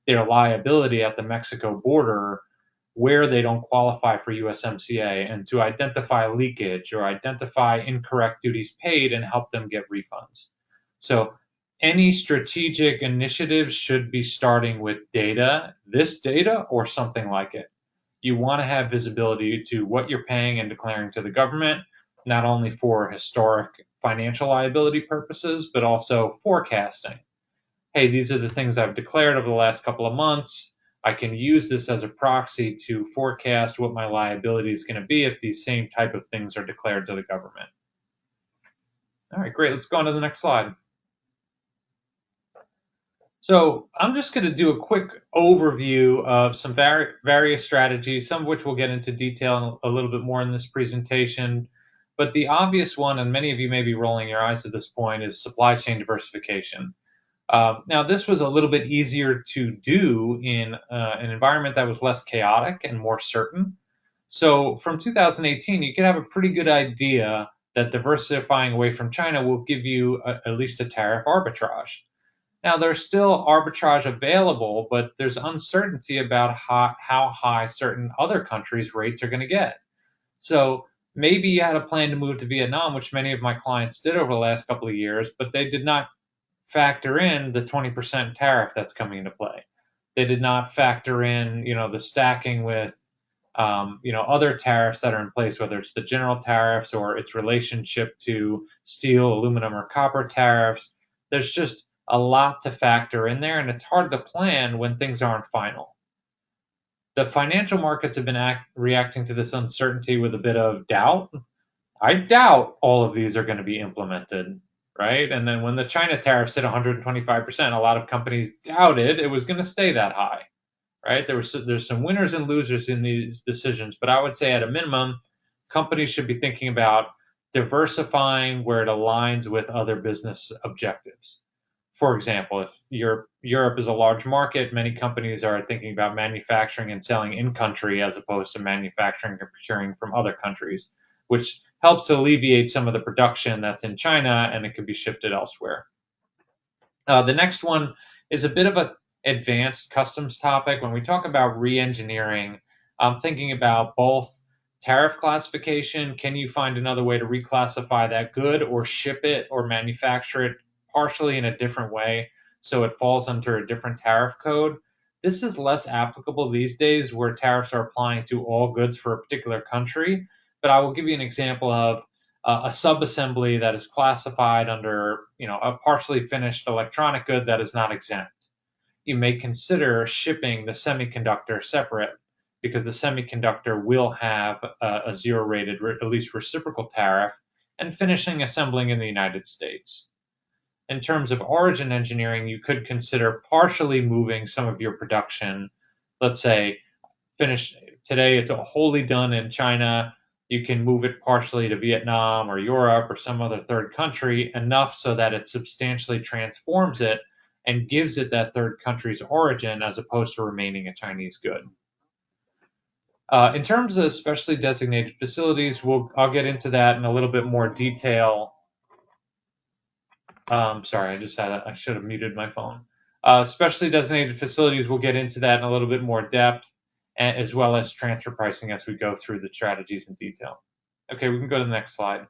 their liability at the Mexico border where they don't qualify for USMCA, and to identify leakage or identify incorrect duties paid and help them get refunds. So any strategic initiative should be starting with data, this data or something like it. You want to have visibility to what you're paying and declaring to the government, not only for historic financial liability purposes, but also forecasting. Hey, these are the things I've declared over the last couple of months. I can use this as a proxy to forecast what my liability is going to be if these same type of things are declared to the government. All right, great. Let's go on to the next slide. So I'm just going to do a quick overview of some various strategies, some of which we'll get into detail a little bit more in this presentation. But the obvious one, and many of you may be rolling your eyes at this point, is supply chain diversification. Now, this was a little bit easier to do in an environment that was less chaotic and more certain. So from 2018, you can have a pretty good idea that diversifying away from China will give you at least a tariff arbitrage. Now, there's still arbitrage available, but there's uncertainty about how high certain other countries' rates are going to get. So maybe you had a plan to move to Vietnam, which many of my clients did over the last couple of years, but they did not factor in the 20% tariff that's coming into play. They did not factor in, the stacking with, other tariffs that are in place, whether it's the general tariffs or its relationship to steel, aluminum, or copper tariffs. There's just a lot to factor in there, and it's hard to plan when things aren't final. The financial markets have been reacting to this uncertainty with a bit of doubt. I doubt all of these are going to be implemented, right? And then when the China tariffs hit 125%, a lot of companies doubted it was going to stay that high, right? There's some winners and losers in these decisions, but I would say at a minimum, companies should be thinking about diversifying where it aligns with other business objectives. For example, if Europe is a large market, many companies are thinking about manufacturing and selling in country as opposed to manufacturing and procuring from other countries, which helps alleviate some of the production that's in China and it could be shifted elsewhere. The next one is a bit of an advanced customs topic. When we talk about re-engineering, I'm thinking about both tariff classification. Can you find another way to reclassify that good or ship it or manufacture it partially in a different way so it falls under a different tariff code? This is less applicable these days where tariffs are applying to all goods for a particular country, but I will give you an example of a subassembly that is classified under, a partially finished electronic good that is not exempt. You may consider shipping the semiconductor separate because the semiconductor will have a zero rated, at least reciprocal tariff, and finishing assembling in the United States. In terms of origin engineering, you could consider partially moving some of your production. Let's say finished today, it's wholly done in China. You can move it partially to Vietnam or Europe or some other third country, enough so that it substantially transforms it and gives it that third country's origin as opposed to remaining a Chinese good. In terms of specially designated facilities, I'll get into that in a little bit more detail. Sorry, I should have muted my phone. Specially designated facilities, we'll get into that in a little bit more depth, as well as transfer pricing as we go through the strategies in detail. Okay, we can go to the next slide.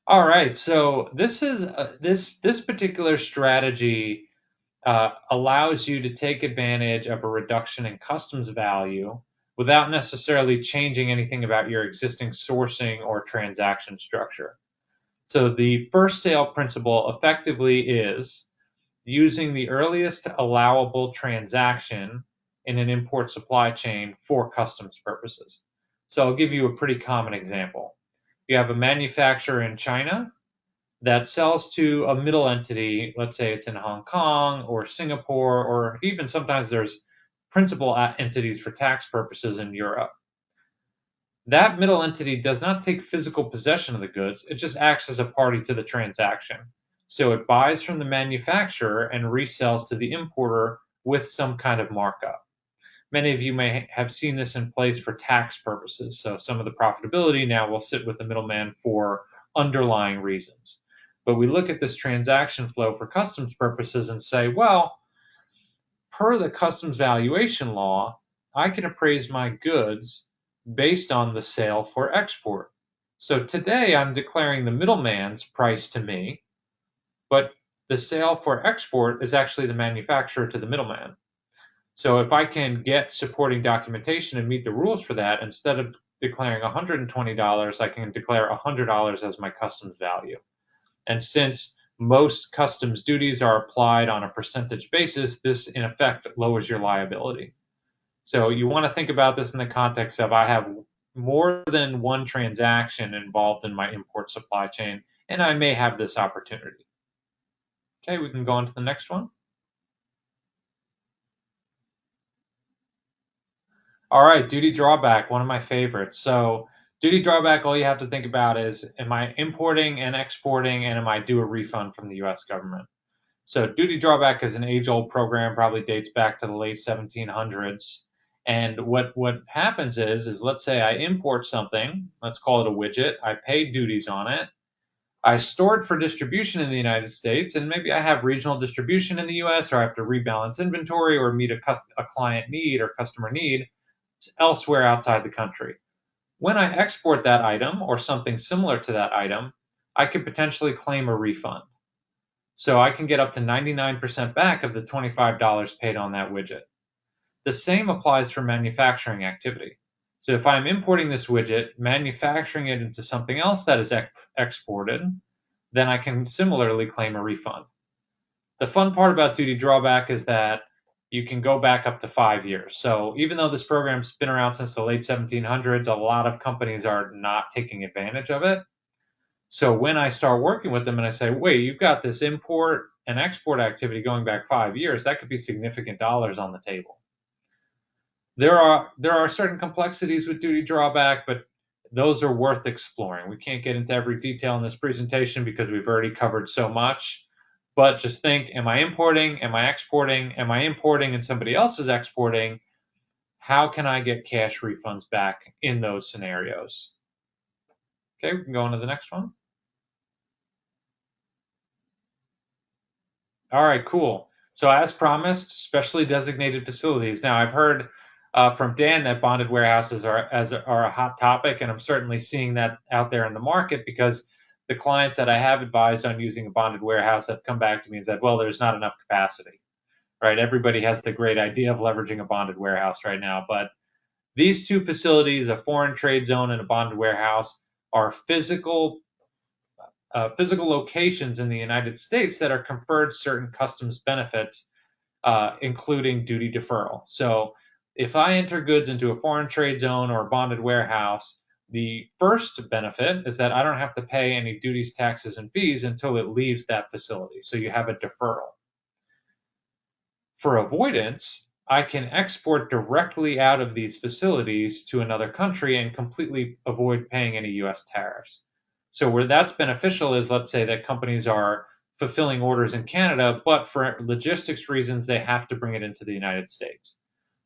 All right, so this is this particular strategy allows you to take advantage of a reduction in customs value without necessarily changing anything about your existing sourcing or transaction structure. So the first sale principle effectively is using the earliest allowable transaction in an import supply chain for customs purposes. So I'll give you a pretty common example. You have a manufacturer in China that sells to a middle entity. Let's say it's in Hong Kong or Singapore, or even sometimes there's principal entities for tax purposes in Europe. That middle entity does not take physical possession of the goods, it just acts as a party to the transaction. So it buys from the manufacturer and resells to the importer with some kind of markup. Many of you may have seen this in place for tax purposes. So some of the profitability now will sit with the middleman for underlying reasons. But we look at this transaction flow for customs purposes and say, well, per the customs valuation law, I can appraise my goods based on the sale for export. So today I'm declaring the middleman's price to me, but the sale for export is actually the manufacturer to the middleman. So if I can get supporting documentation and meet the rules for that, instead of declaring $120, I can declare $100 as my customs value. And since most customs duties are applied on a percentage basis, this in effect lowers your liability. So you want to think about this in the context of I have more than one transaction involved in my import supply chain, and I may have this opportunity. Okay, we can go on to the next one. All right, duty drawback, one of my favorites. So duty drawback, all you have to think about is, am I importing and exporting, and am I due a refund from the US government? So duty drawback is an age-old program, probably dates back to the late 1700s. And what happens is let's say I import something, let's call it a widget, I pay duties on it, I store it for distribution in the United States, and maybe I have regional distribution in the US, or I have to rebalance inventory or meet a client need or customer need elsewhere outside the country. When I export that item or something similar to that item, I could potentially claim a refund. So I can get up to 99% back of the $25 paid on that widget. The same applies for manufacturing activity. So if I'm importing this widget, manufacturing it into something else that is exported, then I can similarly claim a refund. The fun part about duty drawback is that you can go back up to 5 years. So even though this program's been around since the late 1700s, a lot of companies are not taking advantage of it. So when I start working with them and I say, wait, you've got this import and export activity going back 5 years, that could be significant dollars on the table. There are certain complexities with duty drawback, but those are worth exploring. We can't get into every detail in this presentation because we've already covered so much. But just think, am I importing? Am I exporting? Am I importing and somebody else is exporting? How can I get cash refunds back in those scenarios? Okay, we can go on to the next one. All right, cool. So as promised, specially designated facilities. Now I've heard from Dan that bonded warehouses are a hot topic, and I'm certainly seeing that out there in the market because the clients that I have advised on using a bonded warehouse have come back to me and said, well, there's not enough capacity, right? Everybody has the great idea of leveraging a bonded warehouse right now, but these two facilities, a foreign trade zone and a bonded warehouse, are physical locations in the United States that are conferred certain customs benefits, including duty deferral. So if I enter goods into a foreign trade zone or a bonded warehouse, the first benefit is that I don't have to pay any duties, taxes, and fees until it leaves that facility. So you have a deferral. For avoidance, I can export directly out of these facilities to another country and completely avoid paying any US tariffs. So where that's beneficial is, let's say that companies are fulfilling orders in Canada, but for logistics reasons, they have to bring it into the United States.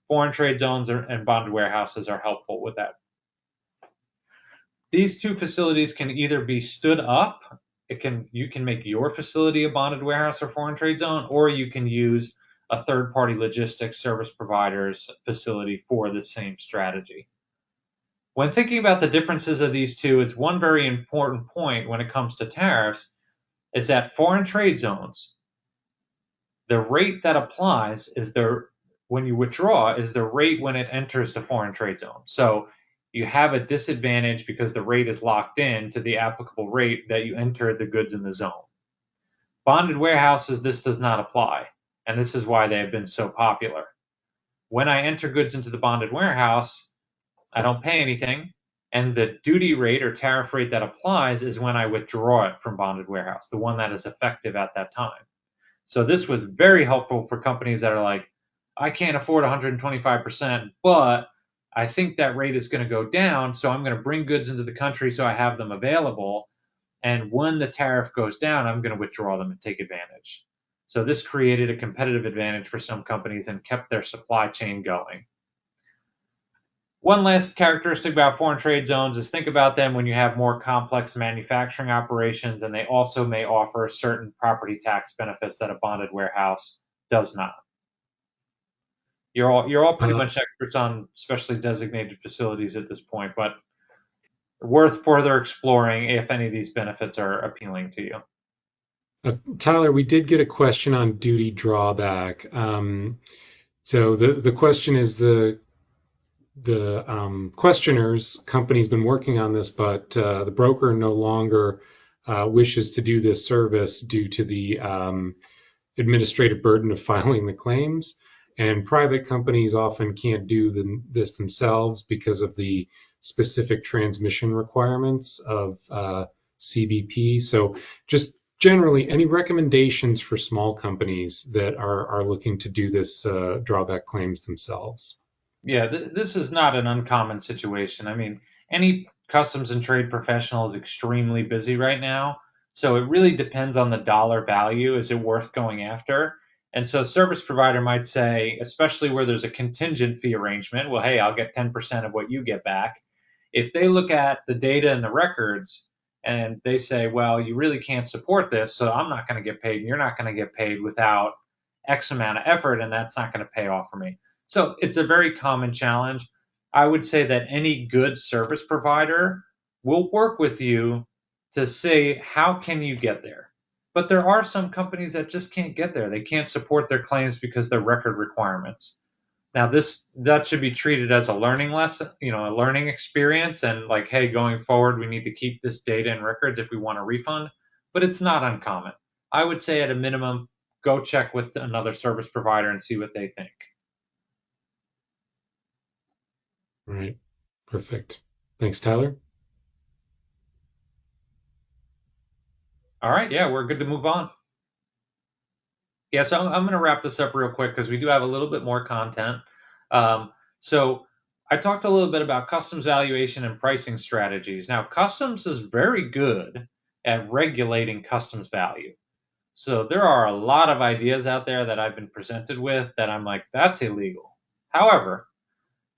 Foreign trade zones and bonded warehouses are helpful with that. These two facilities can either be stood up. You can make your facility a bonded warehouse or foreign trade zone, or you can use a third-party logistics service provider's facility for the same strategy. When thinking about the differences of these two, it's one very important point when it comes to tariffs is that foreign trade zones, the rate that applies is when you withdraw is the rate when it enters the foreign trade zone. So you have a disadvantage because the rate is locked in to the applicable rate that you entered the goods in the zone. Bonded warehouses, this does not apply, and this is why they have been so popular. When I enter goods into the bonded warehouse, I don't pay anything, and the duty rate or tariff rate that applies is when I withdraw it from bonded warehouse, the one that is effective at that time. So this was very helpful for companies that are like, I can't afford 125%, but I think that rate is going to go down, so I'm going to bring goods into the country so I have them available. And when the tariff goes down, I'm going to withdraw them and take advantage. So this created a competitive advantage for some companies and kept their supply chain going. One last characteristic about foreign trade zones is think about them when you have more complex manufacturing operations, and they also may offer certain property tax benefits that a bonded warehouse does not. You're all pretty much experts on specially designated facilities at this point, but worth further exploring if any of these benefits are appealing to you. Tyler, we did get a question on duty drawback. So the question is the questioner's company's been working on this, but the broker no longer wishes to do this service due to the administrative burden of filing the claims. And private companies often can't do this themselves because of the specific transmission requirements of CBP. So just generally, any recommendations for small companies that are looking to do this drawback claims themselves? Yeah, this is not an uncommon situation. I mean, any customs and trade professional is extremely busy right now. So it really depends on the dollar value. Is it worth going after? And so service provider might say, especially where there's a contingent fee arrangement, well, hey, I'll get 10% of what you get back. If they look at the data and the records and they say, well, you really can't support this, so I'm not going to get paid, and you're not going to get paid without X amount of effort, and that's not going to pay off for me. So it's a very common challenge. I would say that any good service provider will work with you to say, how can you get there? But there are some companies that just can't get there. They can't support their claims because they're record requirements. Now that should be treated as a learning lesson, a learning experience, and like, hey, going forward, we need to keep this data and records if we want a refund. But it's not uncommon. I would say at a minimum, go check with another service provider and see what they think. Right. Perfect. Thanks, Tyler. All right. Yeah, we're good to move on. Yeah, so I'm going to wrap this up real quick because we do have a little bit more content. So I talked a little bit about customs valuation and pricing strategies. Now, customs is very good at regulating customs value. So there are a lot of ideas out there that I've been presented with that I'm like, that's illegal. However,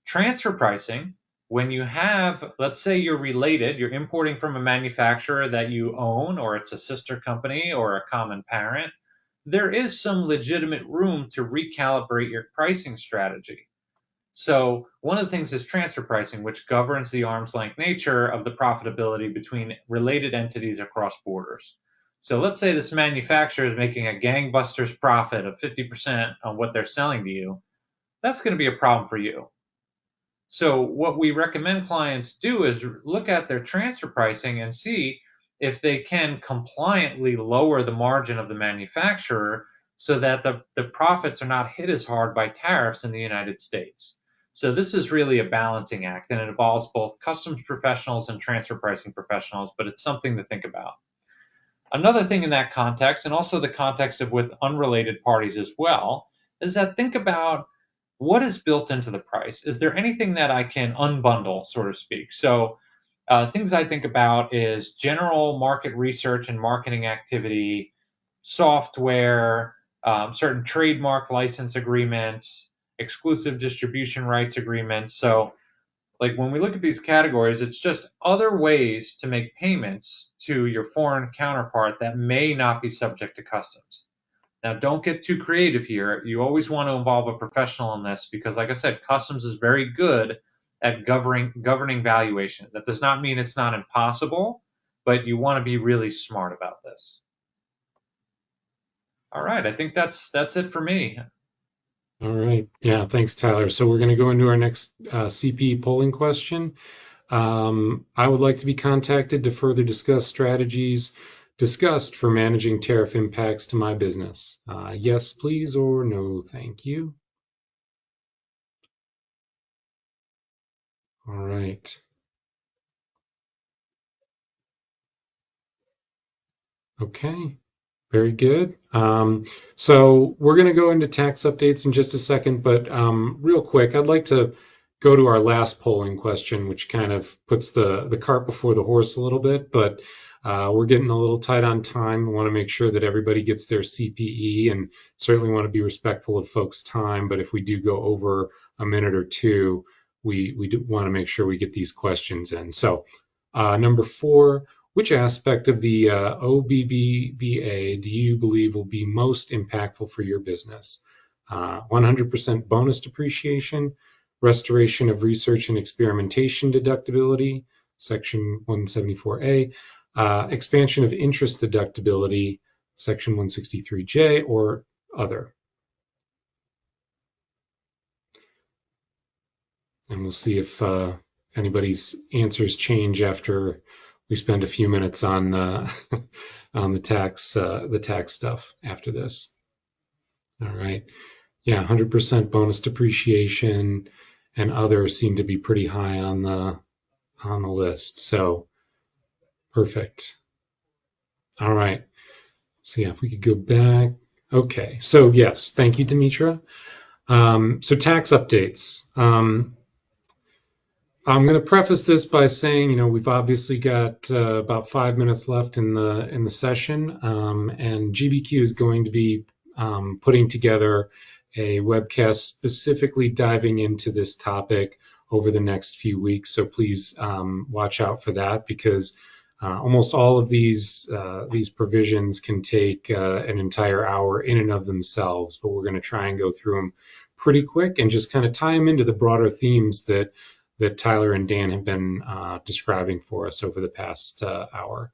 transfer pricing, when you have, let's say you're related, you're importing from a manufacturer that you own, or it's a sister company or a common parent, there is some legitimate room to recalibrate your pricing strategy. So one of the things is transfer pricing, which governs the arm's length nature of the profitability between related entities across borders. So let's say this manufacturer is making a gangbusters profit of 50% on what they're selling to you. That's going to be a problem for you. So what we recommend clients do is look at their transfer pricing and see if they can compliantly lower the margin of the manufacturer so that the profits are not hit as hard by tariffs in the United States. So this is really a balancing act, and it involves both customs professionals and transfer pricing professionals, but it's something to think about. Another thing in that context, and also the context of with unrelated parties as well, is that think about what is built into the price. Is there anything that I can unbundle, so to speak? So things I think about is general market research and marketing activity, software, certain trademark license agreements, exclusive distribution rights agreements. So like when we look at these categories, it's just other ways to make payments to your foreign counterpart that may not be subject to customs. Now, don't get too creative here. You always want to involve a professional in this because, like I said, customs is very good at governing valuation. That does not mean it's not impossible, but you want to be really smart about this. All right, I think that's it for me. All right. Yeah, thanks, Tyler. So we're going to go into our next CP polling question. I would like to be contacted to further discuss strategies discussed for managing tariff impacts to my business. Yes, please, or no, thank you. All right. Okay. Very good. So we're going to go into tax updates in just a second, but real quick, I'd like to go to our last polling question, which kind of puts the cart before the horse a little bit, but we're getting a little tight on time. We want to make sure that everybody gets their CPE and certainly want to be respectful of folks' time, but if we do go over a minute or two, we do want to make sure we get these questions in. So number 4, which aspect of the OBBBA do you believe will be most impactful for your business? 100% bonus depreciation, restoration of research and experimentation deductibility, Section 174A, expansion of interest deductibility, Section 163J, or other. And we'll see if anybody's answers change after we spend a few minutes on on the tax stuff after this. All right. Yeah, 100% bonus depreciation and others seem to be pretty high on the list. So perfect. All right. So yeah, if we could go back. Okay. So yes, thank you, Dimitra. So tax updates. I'm going to preface this by saying, we've obviously got about 5 minutes left in the session, and GBQ is going to be putting together a webcast specifically diving into this topic over the next few weeks. So please watch out for that because almost all of these provisions can take an entire hour in and of themselves, but we're going to try and go through them pretty quick and just kind of tie them into the broader themes that Tyler and Dan have been describing for us over the past hour.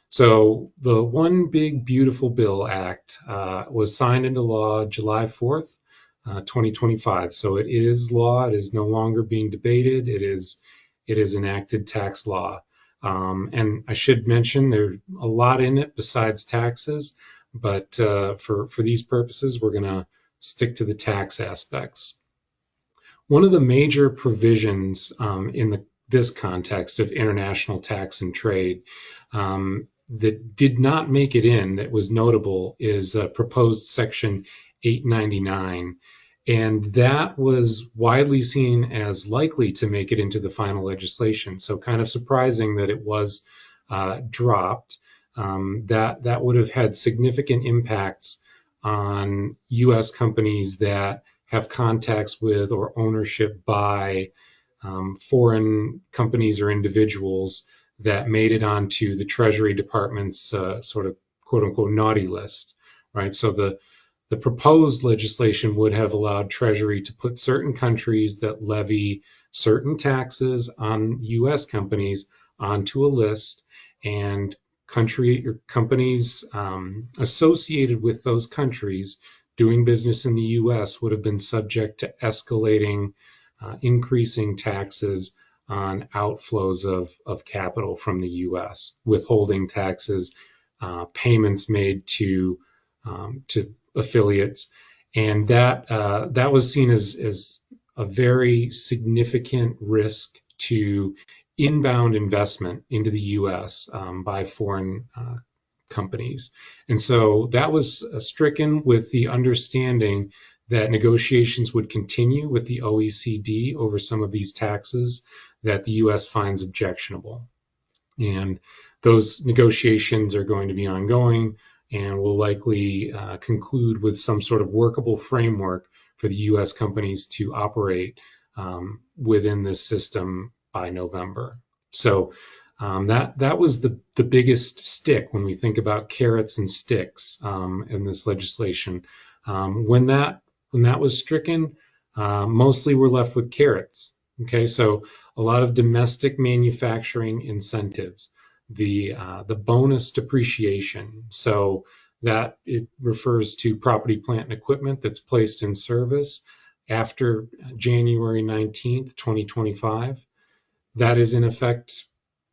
So the One Big Beautiful Bill Act was signed into law July 4th, 2025. So it is law. It is no longer being debated. It is enacted tax law. And I should mention there's a lot in it besides taxes, but for these purposes, we're going to stick to the tax aspects. One of the major provisions in this context of international tax and trade that did not make it in that was notable is proposed Section 899. And that was widely seen as likely to make it into the final legislation. So kind of surprising that it was dropped. That would have had significant impacts on U.S. companies that have contacts with or ownership by foreign companies or individuals that made it onto the Treasury Department's sort of quote unquote naughty list, right? So The proposed legislation would have allowed Treasury to put certain countries that levy certain taxes on U.S. companies onto a list, and companies associated with those countries doing business in the U.S. would have been subject to escalating, increasing taxes on outflows of capital from the U.S., withholding taxes, payments made to affiliates, and that was seen as a very significant risk to inbound investment into the U.S. By foreign companies. And so that was stricken with the understanding that negotiations would continue with the OECD over some of these taxes that the U.S. finds objectionable. And those negotiations are going to be ongoing and will likely conclude with some sort of workable framework for the U.S. companies to operate within this system by November. So that was the biggest stick when we think about carrots and sticks in this legislation. When that was stricken, mostly we're left with carrots. Okay, so a lot of domestic manufacturing incentives, the bonus depreciation. So that it refers to property, plant, and equipment that's placed in service after January 19th, 2025. That is in effect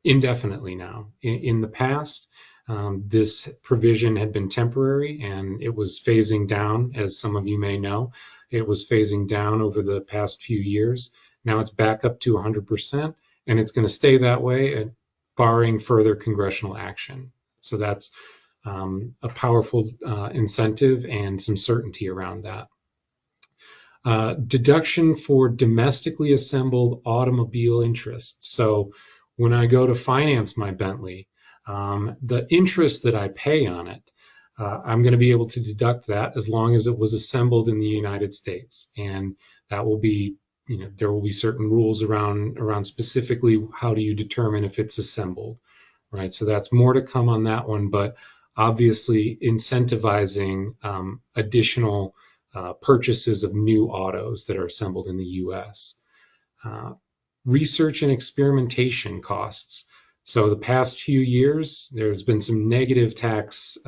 indefinitely now. In the past, this provision had been temporary and it was phasing down, as some of you may know. It was phasing down over the past few years. Now it's back up to 100%, and it's going to stay that way, barring further congressional action. So that's a powerful incentive and some certainty around that. Deduction for domestically assembled automobile interests. So when I go to finance my Bentley, the interest that I pay on it, I'm going to be able to deduct that as long as it was assembled in the United States. And that will be, there will be certain rules around specifically how do you determine if it's assembled, right? So that's more to come on that one, but obviously incentivizing additional purchases of new autos that are assembled in the U.S. Research and experimentation costs. So the past few years, there's been some negative tax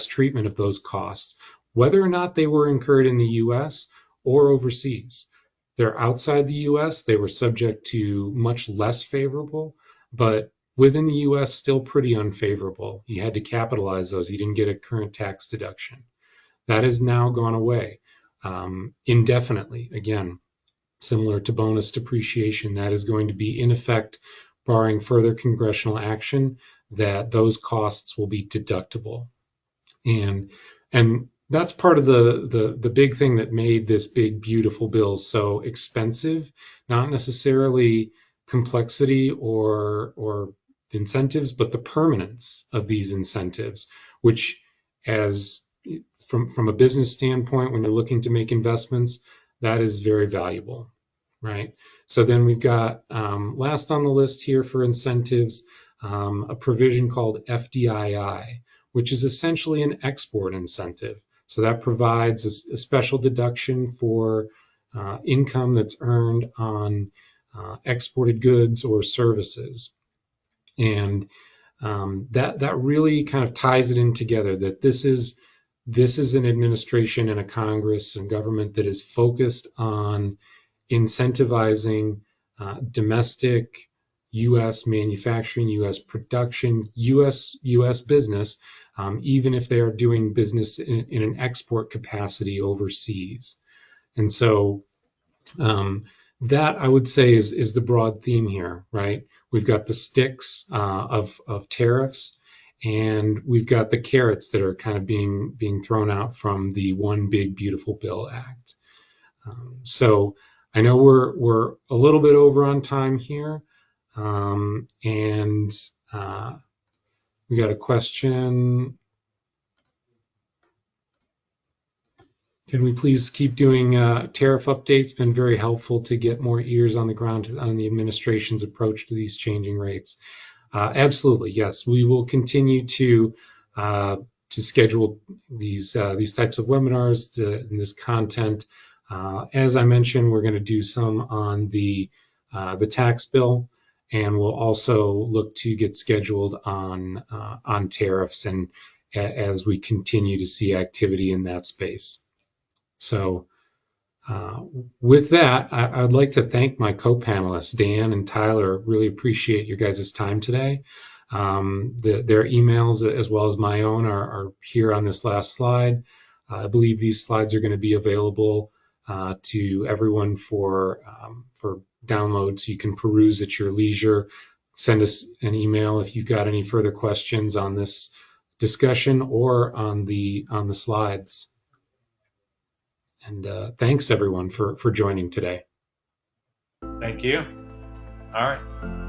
treatment of those costs, whether or not they were incurred in the U.S. or overseas. They're outside the U.S., they were subject to much less favorable, but within the U.S., still pretty unfavorable. You had to capitalize those. You didn't get a current tax deduction. That has now gone away indefinitely. Again, similar to bonus depreciation, that is going to be in effect, barring further congressional action, that those costs will be deductible. And that's part of the big thing that made this big, beautiful bill so expensive, not necessarily complexity or incentives, but the permanence of these incentives, which from a business standpoint, when you're looking to make investments, that is very valuable, right? So then we've got last on the list here for incentives, a provision called FDII, which is essentially an export incentive. So that provides a special deduction for income that's earned on exported goods or services. And that really kind of ties it in together, that this is an administration and a Congress and government that is focused on incentivizing domestic U.S. manufacturing, U.S. production, U.S. business, even if they are doing business in an export capacity overseas. And so that, I would say, is the broad theme here, right? We've got the sticks of tariffs, and we've got the carrots that are kind of being thrown out from the One Big Beautiful Bill Act. So I know we're a little bit over on time here, and we got a question. Can we please keep doing tariff updates? Been very helpful to get more ears on the ground on the administration's approach to these changing rates. Absolutely, yes. We will continue to schedule these types of webinars, this content. As I mentioned, we're going to do some on the tax bill, and we'll also look to get scheduled on tariffs, and as we continue to see activity in that space. So with that, I'd like to thank my co-panelists, Dan and Tyler. Really appreciate your guys' time today. Their emails, as well as my own, are here on this last slide. I believe these slides are going to be available to everyone for download, so you can peruse at your leisure. Send us an email if you've got any further questions on this discussion or on the slides. And thanks everyone for joining today. Thank you. All right.